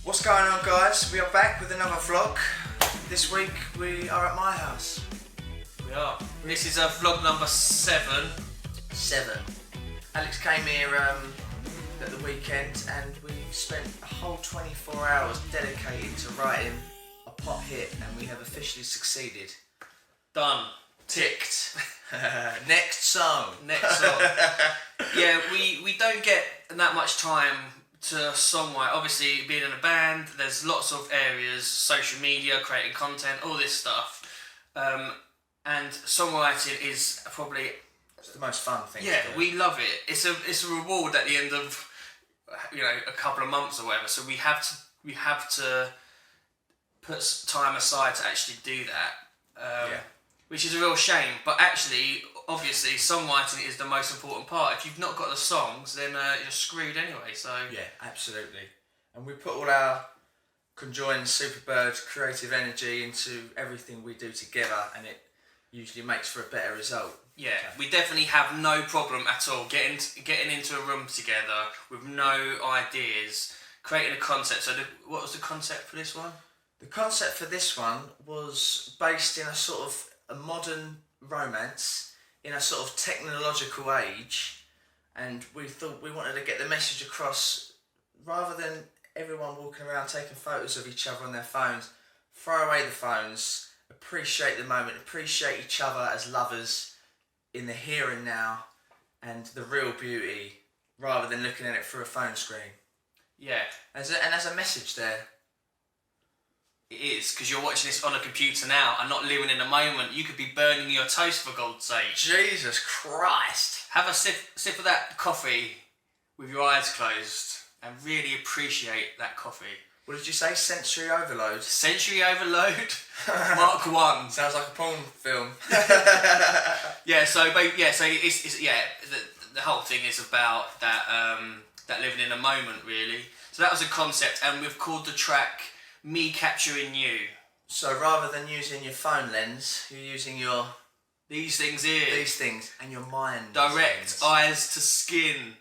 What's going on, guys? We are back with another vlog. This week we are at my house. We are. This is vlog number 7. Alex came here at the weekend and we spent a whole 24 hours dedicated to writing a pop hit, and we have officially succeeded. Done. Ticked. Next song. Yeah, we don't get that much time to songwrite. Obviously, being in a band, there's lots of areas, social media, creating content, all this stuff. And songwriting is probably... It's the most fun thing. Yeah, we love it. It's a reward at the end of, a couple of months or whatever. So we have to put time aside to actually do that. Which is a real shame. But actually, obviously, songwriting is the most important part. If you've not got the songs, then you're screwed anyway. So yeah, absolutely. And we put all our conjoined Superbird creative energy into everything we do together, and it usually makes for a better result. Yeah, we definitely have no problem at all getting into a room together with no ideas, creating a concept. So what was the concept for this one? The concept for this one was based in a sort of a modern romance in a sort of technological age, and we thought we wanted to get the message across rather than everyone walking around taking photos of each other on their phones. Throw away the phones, appreciate the moment, appreciate each other as lovers in the here and now and the real beauty, rather than looking at it through a phone screen. Yeah. There's a message there. It is, because you're watching this on a computer now and not living in the moment. You could be burning your toast, for God's sake. Jesus Christ. Have a sip of that coffee with your eyes closed and really appreciate that coffee. What did you say? Sensory overload? Sensory overload? Mark 1. Sounds like a porn film. So it's the whole thing is about that living in a moment, really. So that was a concept, and we've called the track Me Capturing You. So rather than using your phone lens, you're using your... These things here. These things, and your mind. Direct, eyes to skin.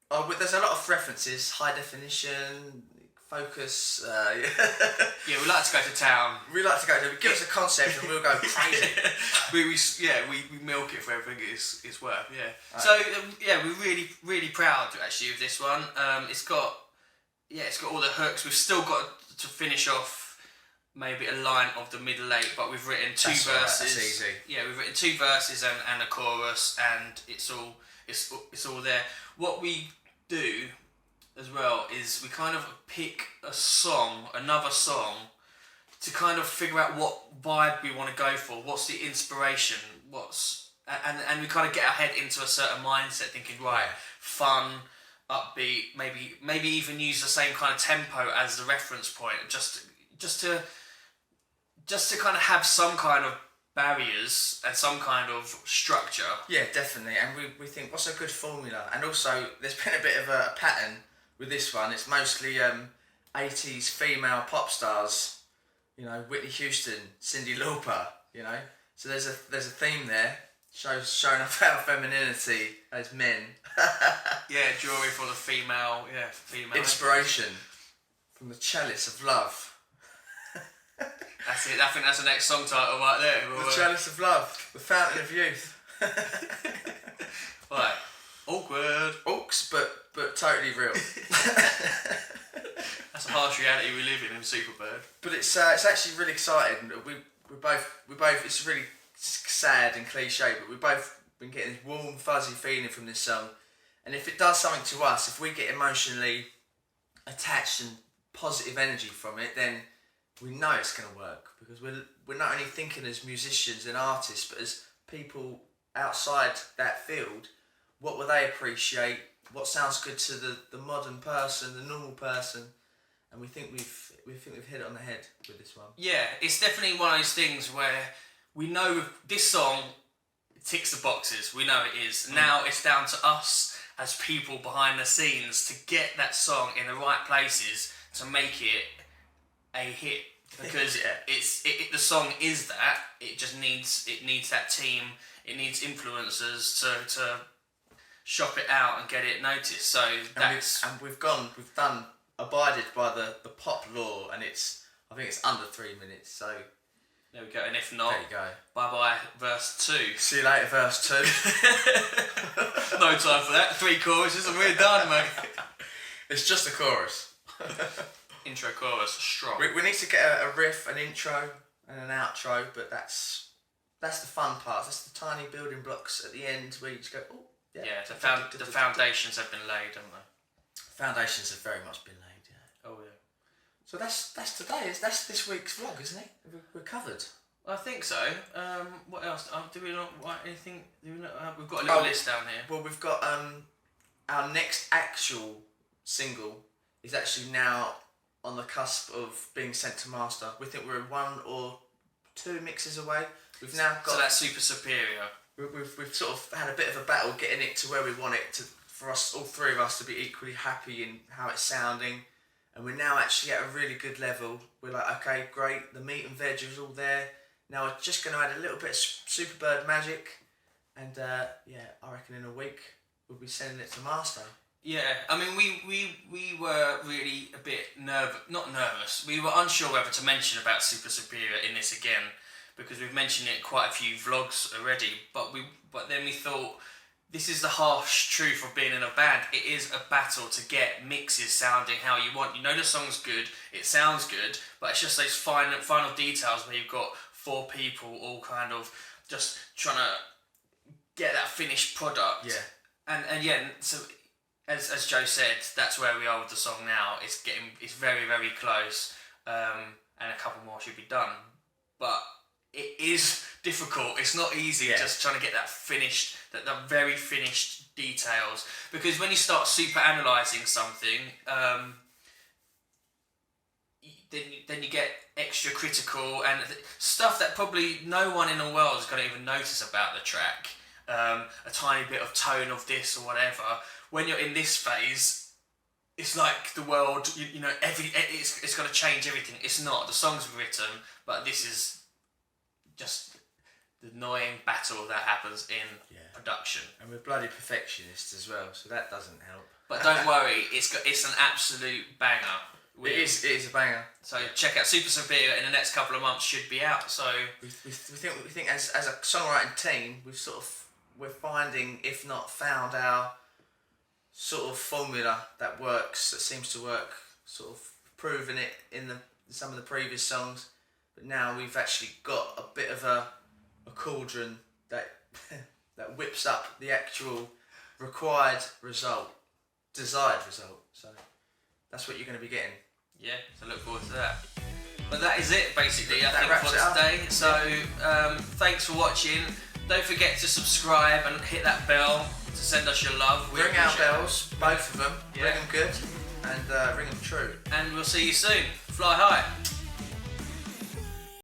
Oh, but there's a lot of references. High definition, focus. Yeah, we like to go to town. We like to go to... Give us a concept and we'll go crazy. we milk it for everything it's worth, yeah. Right. So, we're really proud, actually, of this one. It's got all the hooks. We've still got to finish off maybe a line of the middle 8, but we've written 2 verses. Right, that's easy. Yeah, we've written 2 verses and a chorus, and it's all there. What we do as well is we kind of pick another song, to kind of figure out what vibe we want to go for. What's the inspiration? And we kind of get our head into a certain mindset, thinking fun, upbeat, maybe even use the same kind of tempo as the reference point, just to kind of have some kind of barriers and some kind of structure. Yeah, definitely. And we think, what's a good formula? And also, there's been a bit of a pattern with this one. It's mostly 80s female pop stars, Whitney Houston, Cyndi Lauper, So there's a theme there, showing off our femininity as men. Yeah, jewelry for the female inspiration from the chalice of love. That's it. I think that's the next song title right there. The chalice of love, the fountain of youth. Right, awkward. Orcs, but totally real. That's a harsh reality we live in Superbird. But it's actually really exciting. We both. It's really sad and cliche, but we've both been getting this warm, fuzzy feeling from this song. And if it does something to us, if we get emotionally attached and positive energy from it, then we know it's going to work, because we're not only thinking as musicians and artists, but as people outside that field. What will they appreciate? What sounds good to the modern person, the normal person? And we think we've hit it on the head with this one. Yeah, it's definitely one of those things where we know this song ticks the boxes. We know it is. Now it's down to us as people behind the scenes to get that song in the right places to make it a hit, because the song is that. It just needs that team. It needs influencers to shop it out and get it noticed. So we've done abided by the pop law, and I think it's under 3 minutes. So there we go. And if not, there you go. Bye bye, verse 2. See you later, verse 2. No time for that. 3 choruses and we're done, mate. It's just a chorus. Intro, chorus, strong. We need to get a riff, an intro, and an outro, but that's the fun part. That's the tiny building blocks at the end where you just go, oh, yeah. Yeah, the foundations have been laid, haven't they? Foundations have very much been laid, yeah. Oh, yeah. So that's today. That's this week's vlog, isn't it? We're covered. I think so. What else? Do we not write anything? We've got a little list down here. Well, we've got our next actual single is actually now on the cusp of being sent to master. We think we're 1 or 2 mixes away. We've now got. So that's Super Superior. We've sort of had a bit of a battle getting it to where we want it to, for us, all 3 of us, to be equally happy in how it's sounding. And we're now actually at a really good level. We're like, okay, great, the meat and veg is all there. Now we're just going to add a little bit of Superbird magic. And yeah, I reckon in a week we'll be sending it to master. Yeah, I mean, we were really a bit not nervous. We were unsure whether to mention about Super Superior in this again, because we've mentioned it in quite a few vlogs already. But then we thought, this is the harsh truth of being in a band. It is a battle to get mixes sounding how you want. You know the song's good, it sounds good, but it's just those final details where you've got 4 people all kind of just trying to get that finished product. Yeah. And yeah, so as Joe said, that's where we are with the song now. It's very, very close, and a couple more should be done. But it is difficult. It's not easy just trying to get that finished, the very finished details. Because when you start super analysing something, then you get extra critical and stuff that probably no one in the world is going to even notice about the track. A tiny bit of tone of this or whatever. When you're in this phase, it's like the world, you know, it's going to change everything. It's not. The song's written, but this is just the annoying battle that happens in production. And we're bloody perfectionists as well, so that doesn't help. But don't worry, it's an absolute banger. It is a banger. So check out Super Superior in the next couple of months, should be out. So we think as a songwriting team, we're finding, if not found, our sort of formula that works, that seems to work, sort of proven it in some of the previous songs. But now we've actually got a bit of a cauldron that that whips up the actual required result, desired result. So that's what you're going to be getting. Yeah, so look forward to that. But that is it basically, I that think, wraps for it up. today. So thanks for watching. Don't forget to subscribe and hit that bell to send us your love. Ring our bells, both of them. Yeah. Ring them good and ring them true. And we'll see you soon. Fly high.